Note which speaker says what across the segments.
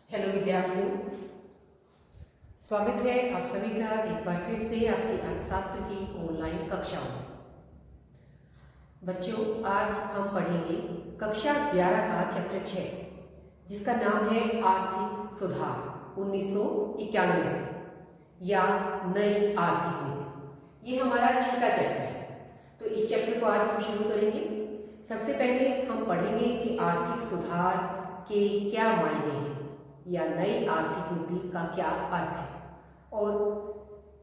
Speaker 1: Hello विद्यार्थियों, स्वागत है आप सभी का एक बार फिर से आपकी अर्थशास्त्र की ऑनलाइन कक्षाओं में। बच्चों, आज हम पढ़ेंगे कक्षा 11 का चैप्टर 6 जिसका नाम है आर्थिक सुधार 1991 से या नई आर्थिक नीति। ये हमारा छठा चैप्टर है, तो इस चैप्टर को आज हम शुरू करेंगे। सबसे पहले हम पढ़ेंगे कि आर्थिक सुधार के क्या मायने हैं या नई आर्थिक नीति का क्या अर्थ है और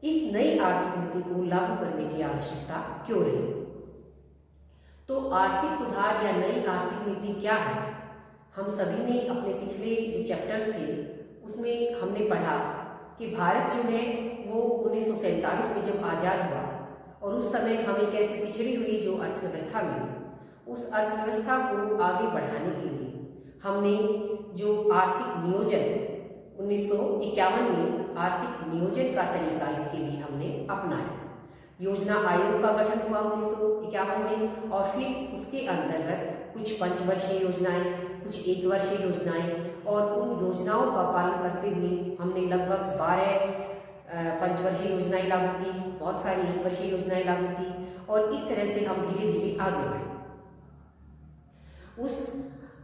Speaker 1: इस नई आर्थिक नीति को लागू करने की आवश्यकता क्यों रही। तो आर्थिक सुधार या नई आर्थिक नीति क्या है, हम सभी ने अपने पिछले जो चैप्टर्स थे उसमें हमने पढ़ा कि भारत जो है वो 1947 में जब आज़ाद हुआ और उस समय हमें कैसे पिछड़ी हुई जो अर्थव्यवस्था मिली, उस अर्थव्यवस्था को आगे बढ़ाने के लिए हमने जो आर्थिक नियोजन 1951 में आर्थिक नियोजन का तरीका इसके लिए हमने अपनाया। योजना आयोग का गठन हुआ 1951 में और फिर उसके अंतर्गत कुछ पंचवर्षीय योजनाएं, कुछ एक वर्षीय योजनाएं और उन योजनाओं का पालन करते हुए हमने लगभग 12 पंचवर्षीय योजनाएं लागू की, बहुत सारी एक वर्षीय योजनाएं लागू की और इस तरह से हम धीरे धीरे आगे बढ़े। उस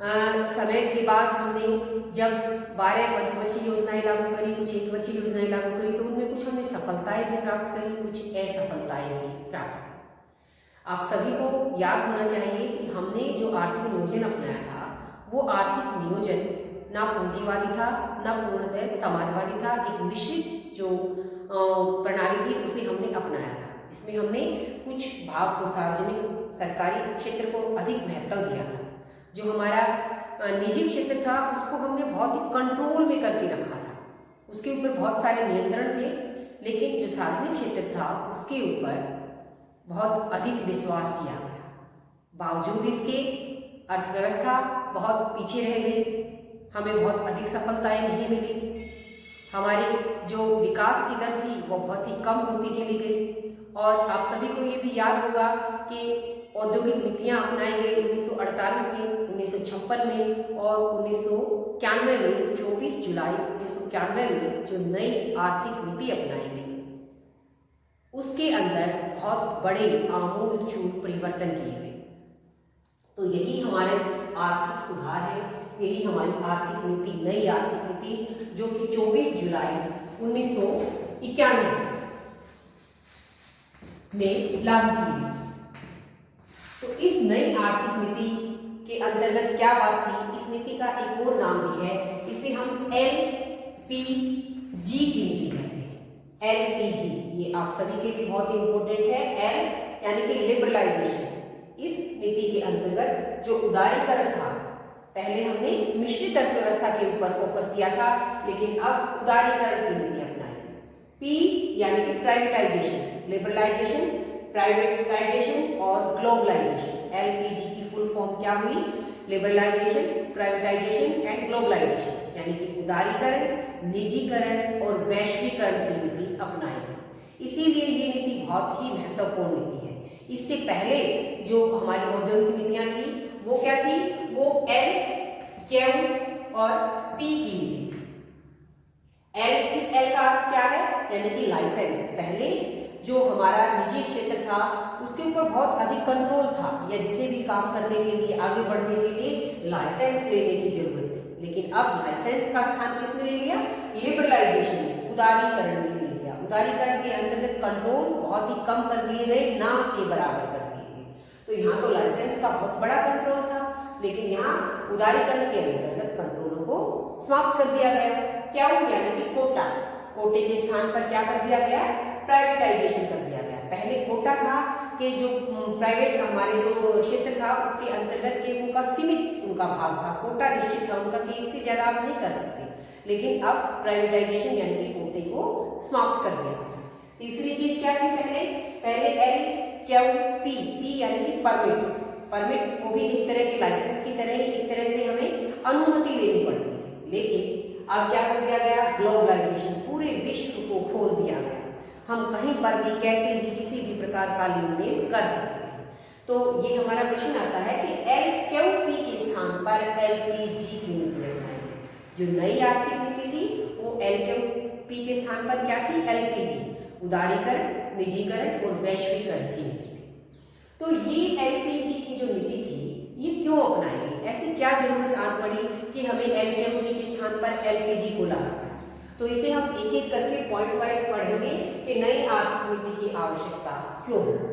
Speaker 1: समय के बाद हमने जब 12 पंचवर्षीय योजनाएं लागू करी, कुछ एक वर्षीय योजनाएं लागू करी, तो उनमें कुछ हमने सफलताएं भी प्राप्त करी, कुछ असफलताएं भी प्राप्त करी। आप सभी को याद होना चाहिए कि हमने जो आर्थिक नियोजन अपनाया था वो आर्थिक नियोजन ना पूंजीवादी था ना पूर्णतः समाजवादी था। एक मिश्रित जो प्रणाली थी उसे हमने अपनाया था, जिसमें हमने कुछ भाग को सार्वजनिक सरकारी क्षेत्र को अधिक महत्व दिया था। जो हमारा निजी क्षेत्र था उसको हमने बहुत ही कंट्रोल में करके रखा था, उसके ऊपर बहुत सारे नियंत्रण थे, लेकिन जो सार्वजनिक क्षेत्र था उसके ऊपर बहुत अधिक विश्वास किया गया। बावजूद इसके अर्थव्यवस्था बहुत पीछे रह गई, हमें बहुत अधिक सफलताएं नहीं मिली, हमारी जो विकास की दर थी वो बहुत ही कम होती चली गई। और आप सभी को ये भी याद होगा कि औद्योगिक नीतियां अपनाई गई 1948 में, 1956 में और 1991 में। 24 जुलाई 1991 में जो नई आर्थिक नीति अपनाई गई उसके अंदर बहुत बड़े आमूलचूल परिवर्तन किए गए। तो यही हमारे आर्थिक सुधार है, यही हमारी आर्थिक नीति, नई आर्थिक नीति जो कि 24 जुलाई 1991 में लागू की गई। तो इस नई आर्थिक नीति के अंतर्गत क्या बात थी, इस नीति का एक और नाम भी है, इसे हम LPG की नीति कहते हैं। LPG ये आप सभी के लिए बहुत ही इंपॉर्टेंट है। L यानी कि लिबरलाइजेशन। इस नीति के अंतर्गत जो उदारीकरण था, पहले हमने मिश्रित अर्थव्यवस्था के ऊपर फोकस किया था, लेकिन अब उदारीकरण की नीति अपनाई। P यानी कि प्राइवेटाइजेशन, लिबरलाइजेशन, प्राइवेटाइजेशन और ग्लोबलाइजेशन। LPG की फुल फॉर्म क्या हुई? लिबरलाइजेशन, प्राइवेटाइजेशन एंड ग्लोबलाइजेशन, यानी कि उदारीकरण, निजीकरण और वैश्वीकरण की नीति अपनाई गई। इसीलिए ये नीति बहुत ही महत्वपूर्ण नीति है। इससे पहले जो हमारी औद्योगिक नीतियां थी वो क्या थी? वो L, Q और P की नीति थी। इस L का अर्थ क्या है? यानी कि लाइसेंस। पहले जो हमारा निजी क्षेत्र था उसके ऊपर बहुत अधिक कंट्रोल था, या जिसे भी काम करने के लिए, आगे बढ़ने के लिए लाइसेंस लेने की जरूरत थी। लेकिन अब लाइसेंस का स्थान किसने ले लिया? लिबरलाइजेशन ने, उदारीकरण ने ले लिया। उदारीकरण के अंतर्गत कंट्रोल बहुत ही कम कर दिए गए, ना के बराबर कर दिए गए। तो यहाँ तो लाइसेंस का बहुत बड़ा कंट्रोल था, लेकिन यहाँ उदारीकरण के अंतर्गत कंट्रोलों को समाप्त कर दिया गया। क्या हो? यानी कि कोटा, कोटे के स्थान पर क्या कर दिया गया? प्राइवेटाइजेशन कर दिया गया। पहले कोटा था कि जो प्राइवेट हमारे जो क्षेत्र था उसके अंतर्गत के उनका सीमित उनका भाग था, कोटा निश्चित था उनका कि इससे ज्यादा आप नहीं कर सकते, लेकिन अब प्राइवेटाइजेशन यानी कि कोटे को समाप्त कर दिया गया। तीसरी चीज क्या थी? पहले L, Q, P यानी कि परमिट्स। परमिट को भी एक तरह के लाइसेंस की तरह ही एक तरह से हमें अनुमति लेनी पड़ती थी, लेकिन अब क्या कर दिया गया? ग्लोबलाइजेशन, पूरे विश्व को खोल दिया गया। हम कहीं पर भी कैसे भी किसी भी प्रकार का लेन देन कर सकते थे। तो ये हमारा प्रश्न आता है कि L, Q, P के स्थान पर LPG की नीति अपनाई गई, जो नई आर्थिक नीति थी वो LQP के स्थान पर क्या थी? LPG, उदारीकरण, निजीकरण और वैश्वीकरण की नीति थी। तो ये LPG की जो नीति थी ये क्यों अपनाई गई? ऐसी क्या जरूरत आ पड़ी कि हमें LQP के स्थान पर LPG को लाना पड़ा? तो इसे हम एक एक करके पॉइंट वाइज पढ़ेंगे कि नई आर्थिक नीति की आवश्यकता क्यों है।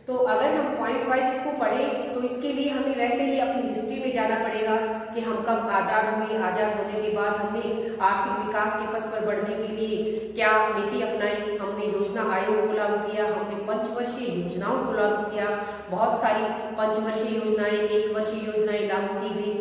Speaker 1: तो अगर हम पॉइंट वाइज इसको पढ़ें तो इसके लिए हमें वैसे ही अपनी हिस्ट्री में जाना पड़ेगा कि हम कब आज़ाद हुए, आज़ाद होने के बाद हमने आर्थिक विकास के पथ पर बढ़ने के लिए क्या नीति अपनाई। हमने योजना आयोग को लागू किया, हमने पंचवर्षीय योजनाओं को लागू किया, बहुत सारी पंचवर्षीय योजनाएं, एक वर्षीय योजनाएं लागू की गई।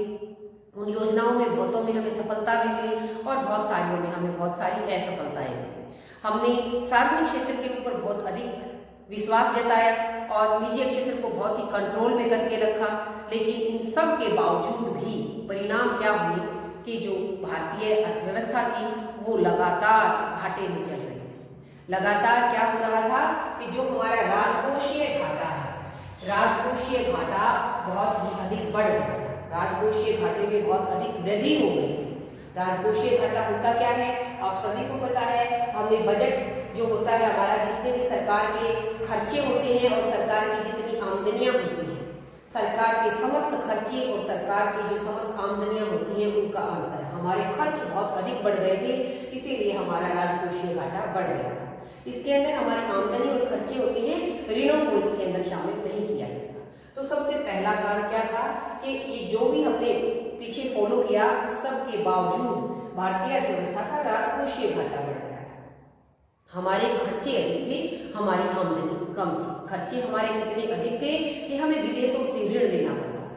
Speaker 1: उन योजनाओं में बहुतों में हमें सफलता भी मिली और बहुत सारियों में हमें बहुत सारी असफलताएं मिली। हमने सार्वजनिक क्षेत्र के ऊपर बहुत अधिक विश्वास जताया और निजी क्षेत्र को बहुत ही कंट्रोल में करके रखा, लेकिन इन सब के बावजूद भी परिणाम क्या हुए कि जो भारतीय अर्थव्यवस्था थी वो लगातार घाटे में चल रही थी। लगातार क्या हो रहा था कि जो हमारा राजकोषीय घाटा है, राजकोषीय घाटा बहुत ही अधिक बढ़ गया, राजकोषीय घाटे में बहुत अधिक वृद्धि हो गई थी। राजकोषीय घाटा होता क्या है? आप सभी को पता है। हमने बजट जो होता है हमारा, जितने भी सरकार के खर्चे होते हैं और सरकार की जितनी आमदनियां होती हैं, सरकार के समस्त खर्चे और सरकार की जो समस्त आमदनियां होती हैं उनका अंतर, हमारे खर्च बहुत अधिक बढ़ गए थे, इसीलिए हमारा राजकोषीय घाटा बढ़ गया था। इसके अंदर हमारी आमदनी और खर्चे होते हैं, ऋणों को इसके अंदर शामिल नहीं किया जाता। तो सबसे पहला कारण क्या था कि ये जो भी हमने पीछे फॉलो किया उस सब के बावजूद भारतीय अर्थव्यवस्था का राजकोषीय घाटा बढ़ गया था। हमारे खर्चे अधिक थे, हमारी आमदनी कम थी। खर्चे हमारे इतने अधिक थे कि हमें विदेशों से ऋण लेना पड़ता था,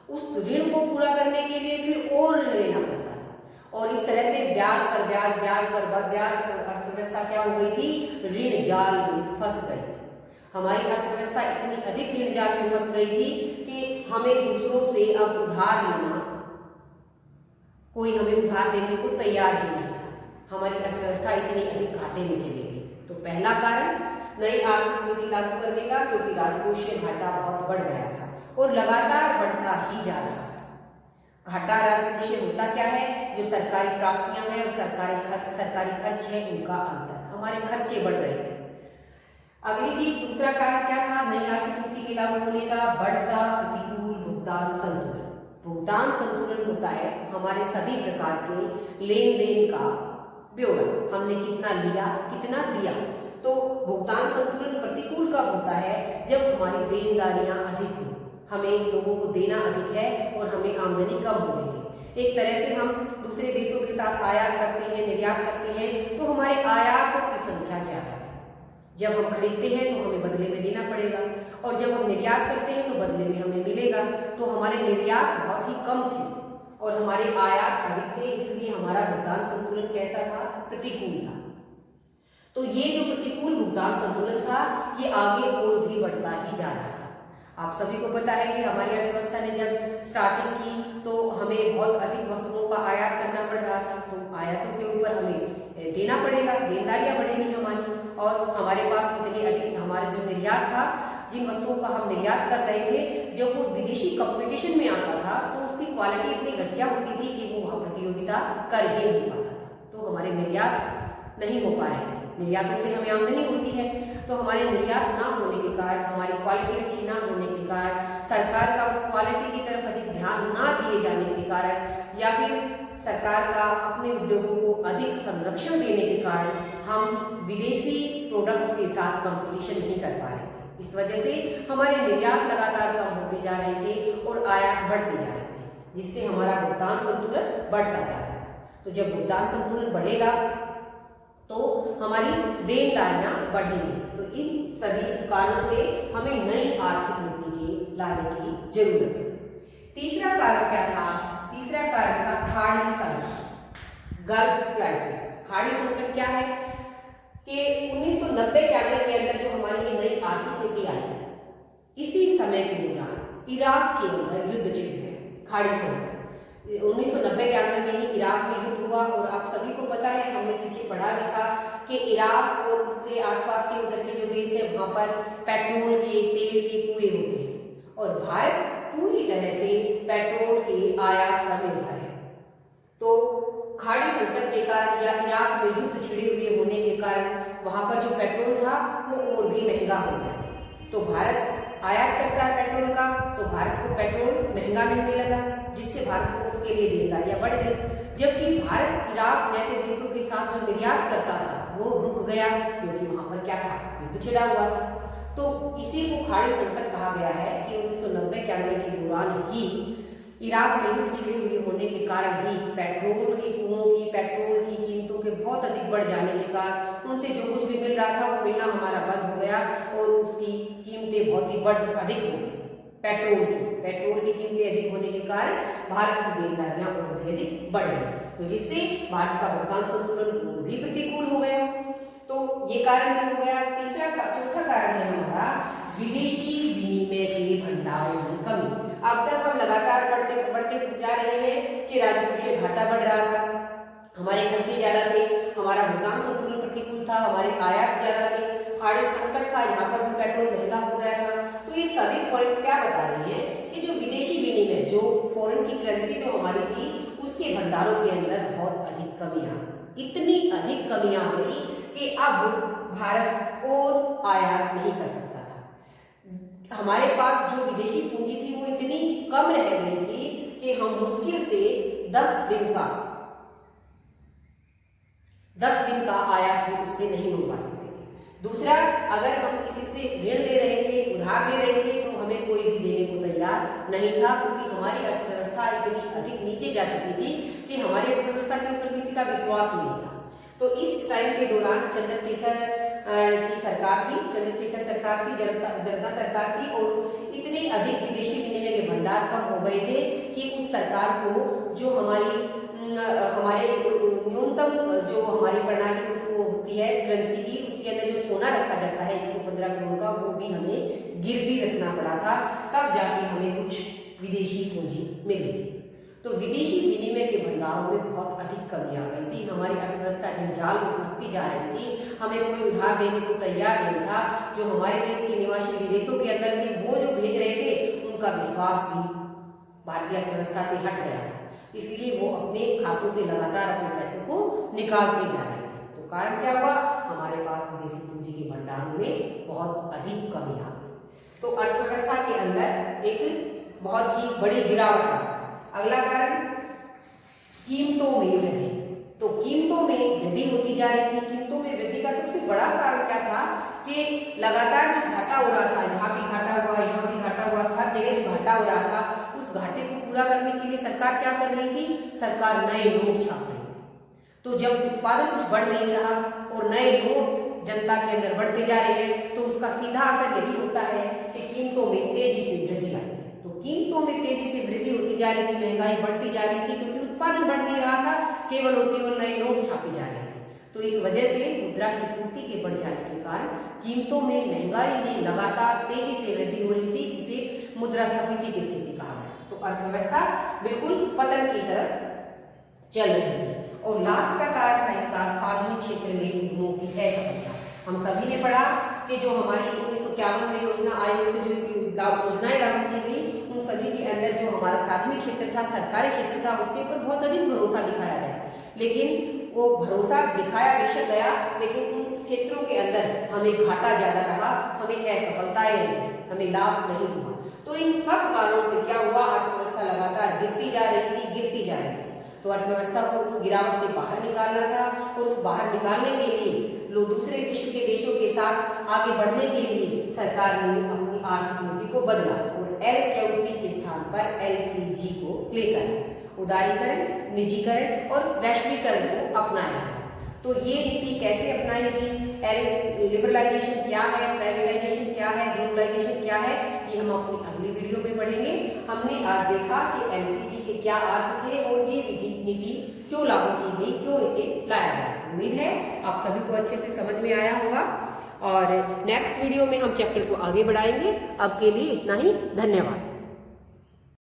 Speaker 1: उस ऋण को पूरा करने के लिए फिर और ऋण लेना पड़ता था और इस तरह से ब्याज पर ब्याज, ब्याज पर ब्याज, अर्थव्यवस्था क्या हो गई थी? ऋण जाल में फंस गई थी। हमारी अर्थव्यवस्था इतनी अधिक ऋण जाल में फंस गई थी कि हमें दूसरों से अब उधार लेना, कोई हमें उधार देने को तैयार ही नहीं था। हमारी अर्थव्यवस्था इतनी अधिक घाटे में चली गई। तो पहला कारण नई आर्थिक नीति लागू करने का, क्योंकि राजकोषीय घाटा बहुत बढ़ गया था और लगातार बढ़ता ही जा रहा था। घाटा राजकोषीय होता क्या है? जो सरकारी प्राप्तियां हैं और सरकारी खर्च है उनका अंतर, हमारे खर्चे बढ़ रहे थे। अगली चीज, दूसरा कारण क्या था नई आर्थिक नीति के लागू होने का? बढ़ता प्रतिकूल भुगतान संतुलन। भुगतान संतुलन होता है हमारे सभी प्रकार के लेन देन का ब्यौरा, हमने कितना लिया, कितना दिया। तो भुगतान संतुलन प्रतिकूल कब होता है? जब हमारी देनदारियां अधिक हो, हमें लोगों को देना अधिक है और हमें आमदनी कम हो रही है। एक तरह से हम दूसरे देशों के साथ आयात करते हैं, निर्यात करते हैं, तो हमारे आयातों की संख्या ज्यादा थी। जब हम खरीदते हैं तो हमें बदले में देना पड़ेगा और जब हम निर्यात करते हैं तो बदले में हमें मिलेगा। तो हमारे निर्यात बहुत ही कम थे और हमारे आयात अधिक थे, इसलिए हमारा भुगतान संतुलन कैसा था? प्रतिकूल था। तो ये जो प्रतिकूल भुगतान संतुलन था ये आगे और भी बढ़ता ही जा रहा था। आप सभी को पता है कि हमारी अर्थव्यवस्था ने जब स्टार्टिंग की तो हमें बहुत अधिक वस्तुओं का आयात करना पड़ रहा था, तो आयातों के ऊपर हमें देना पड़ेगा, देनदारियां बढ़ेगी हमारी, और हमारे पास इतनी अधिक हमारा जो निर्यात था, जिन वस्तुओं का हम निर्यात कर रहे थे, जब वो विदेशी कंपटीशन में आता था तो उसकी क्वालिटी इतनी घटिया होती थी कि वो वहाँ प्रतियोगिता कर ही नहीं पाता था। तो हमारे निर्यात नहीं हो पा रहे थे। निर्यातों से हमें आमदनी होती है, तो हमारे निर्यात ना होने के कारण, हमारी क्वालिटी अच्छी ना होने के कारण, सरकार का उस क्वालिटी की तरफ अधिक ध्यान ना दिए जाने के कारण, या फिर सरकार का अपने उद्योगों को अधिक संरक्षण देने के कारण हम विदेशी प्रोडक्ट्स के साथ कंपटीशन नहीं कर पा रहे थे। इस वजह से हमारे निर्यात लगातार कम होते जा रहे थे और आयात बढ़ते जा रहे थे, जिससे हमारा भुगतान संतुलन बढ़ता जा रहा था। तो जब भुगतान संतुलन बढ़ेगा तो हमारी देनदारियां बढ़ेंगी। तो इन सभी कारणों से हमें नई आर्थिक नीति के लाने की जरूरत है। तीसरा कारण क्या था? तीसरा कारण था खाड़ी संकट, गल्फ क्राइसिस। खाड़ी संकट क्या है कि 1990 के अंदर जो हमारी ये नई आर्थिक नीति आई, इसी समय के दौरान इराक के अंदर युद्ध छिड़ गया। खाड़ी संकट 1990 में ही इराक में युद्ध हुआ और आप सभी को पता है, हमने पीछे पढ़ा भी था कि इराक और के आसपास के उधर के जो देश है वहाँ पर पेट्रोल के, तेल के कुएं होते हैं और भारत पूरी तरह से पेट्रोल के आयात पर निर्भर है। तो खाड़ी संकट के कारण या इराक में युद्ध छिड़े हुए होने के कारण वहां पर जो पेट्रोल था वो और भी महंगा हो गया। तो भारत आयात करता है पेट्रोल का, तो भारत को पेट्रोल महंगा मिलने लगा, जिससे भारत को उसके लिए देनदारियां बढ़ गई। जबकि भारत इराक जैसे देशों के साथ जो निर्यात करता था वो रुक गया, क्योंकि वहां पर क्या था, युद्ध छिड़ा हुआ था। तो इसी को खाड़ी संकट कहा गया है कि 1990-91 के दौरान ही इराक में युद्ध छिड़े हुए होने के कारण ही पेट्रोल की कुओं की पेट्रोल की कीमतों के बहुत अधिक बढ़ जाने के कारण उनसे जो कुछ भी मिल रहा था वो मिलना हमारा बंद हो गया और उसकी कीमतें बहुत ही अधिक हो गई। पेट्रोल की कीमतें अधिक होने के कारण भारत की देनदारियां और भी अधिक बढ़ गई, तो जिससे भारत का भुगतान संतुलन और भी प्रतिकूल हो गया। तो ये कारण भी हो गया। चौथा कारण है हमारा विदेशी विनिमय के भंडारों में कमी। अब तक हम लगातार बढ़ते जा रहे हैं कि राजकोषीय घाटा बढ़ रहा था, हमारे खर्चे ज्यादा थे, हमारा भुगतान संतुलन प्रतिकूल था, हमारे आयात ज्यादा थे, खाड़ी संकट था, यहाँ पर भी पेट्रोल महंगा हो गया था। तो ये सभी पॉइंट्स क्या बता रही हैं कि जो विदेशी विनिमय, जो फॉरेन की करेंसी जो हमारी थी, उसके भंडारों के अंदर बहुत अधिक कमी आ गई। इतनी अधिक कमी आ गई कि अब भारत और आयात नहीं कर सकता था। हमारे पास जो विदेशी पूंजी थी वो इतनी कम रह गई थी कि हम मुश्किल से 10 दिन का आयात भी उससे नहीं मंगवा सकते थे। दूसरा, अगर हम किसी से ऋण ले रहे थे, उधार ले रहे थे, तो हमें कोई भी देने को तैयार नहीं था, क्योंकि हमारी अर्थव्यवस्था इतनी अधिक नीचे जा चुकी थी कि हमारी अर्थव्यवस्था के ऊपर किसी का विश्वास नहीं था। तो इस टाइम के दौरान चंद्रशेखर की सरकार थी, जनता सरकार थी, और इतने अधिक विदेशी विनिमय के भंडार कम हो गए थे कि उस सरकार को जो हमारे न्यूनतम जो हमारी प्रणाली उसको होती है करेंसी की, उसके अंदर जो सोना रखा जाता है 115 करोड़ का, वो भी हमें गिरवी रखना पड़ा था, तब जाके हमें कुछ विदेशी पूंजी मिली थी। तो विदेशी विनिमय के भंडारों में बहुत अधिक कमी आ गई थी, हमारी अर्थव्यवस्था ऋणजाल में फंसती जा रही थी, हमें कोई उधार देने को तैयार नहीं था। जो हमारे देश के निवासी विदेशों के अंदर थे वो जो भेज रहे थे, उनका विश्वास भी भारतीय अर्थव्यवस्था से हट गया था, इसलिए वो अपने खातों से लगातार अपने पैसों को निकालते जा रहे थे। तो कारण क्या हुआ, हमारे पास विदेशी पूंजी के भंडारों में बहुत अधिक कमी आ गई। तो अर्थव्यवस्था के अंदर एक बहुत ही बड़ी गिरावट आ गई। अगला कारण कीमतों में वृद्धि। तो कीमतों में वृद्धि होती जा रही थी। कीमतों में वृद्धि का सबसे बड़ा कारण क्या था कि लगातार जो घाटा हो रहा था, यहाँ भी घाटा हुआ, यहाँ भी घाटा हुआ, हर जगह जो घाटा हो रहा था, उस घाटे को पूरा करने के लिए सरकार क्या कर रही थी, सरकार नए नोट छाप रही थी। तो जब उत्पादन कुछ बढ़ नहीं रहा और नए नोट जनता के अंदर बढ़ते जा रहे हैं, तो उसका सीधा असर यही होता है कि कीमतों में तेजी से वृद्धि आती है। तो कीमतों में तेजी से वृद्धि होती जा रही थी, महंगाई बढ़ती जा रही थी, क्योंकि उत्पादन बढ़ नहीं रहा था, केवल और केवल नए नोट छापे जा रहे थे। तो इस वजह से मुद्रा की पूर्ति के बढ़ जाने के कारण कीमतों में, महंगाई में लगातार तेजी से वृद्धि हो रही थी, जिसे मुद्रास्फीति की स्थिति कहा गया। तो अर्थव्यवस्था बिल्कुल पतन की तरफ चल रही थी। और लास्ट का कारण था इसका सार्वजनिक क्षेत्र में उद्यमों की असफलता। हम सभी ने पढ़ा कि जो हमारी 1951 में योजना आयोग से जो योजनाएं लागू की गई, उन सभी के अंदर जो हमारा सार्वजनिक क्षेत्र था, सरकारी क्षेत्र था, उसके ऊपर बहुत अधिक भरोसा दिखाया गया। लेकिन वो भरोसा दिखाया बेशक गया, लेकिन उन क्षेत्रों के अंदर हमें घाटा ज्यादा रहा, हमें असफलताएं रही, हमें लाभ नहीं हुआ। तो इन सब कारणों से क्या हुआ, अर्थव्यवस्था लगातार गिरती जा रही थी। तो अर्थव्यवस्था को उस गिरावट से बाहर निकालना था, और उस बाहर निकालने के लिए लोग दूसरे विश्व के देशों के साथ आगे बढ़ने के लिए सरकार ने अपनी आर्थिक नीति को बदला और LQP के स्थान पर LPG को लेकर उदारीकरण, निजीकरण और वैश्वीकरण को अपनाया गया। तो ये नीति कैसे अपनाई गई, लिबरलाइजेशन क्या है, प्राइवेटाइजेशन क्या है, ग्लोबलाइजेशन क्या है, ये हम अपनी अगली वीडियो में पढ़ेंगे। हमने आज देखा कि LPG के क्या अर्थ थे और ये नीति क्यों लागू की गई, क्यों इसे लाया गया। उम्मीद है आप सभी को अच्छे से समझ में आया होगा, और नेक्स्ट वीडियो में हम चैप्टर को आगे बढ़ाएंगे। अब के लिए इतना ही, धन्यवाद।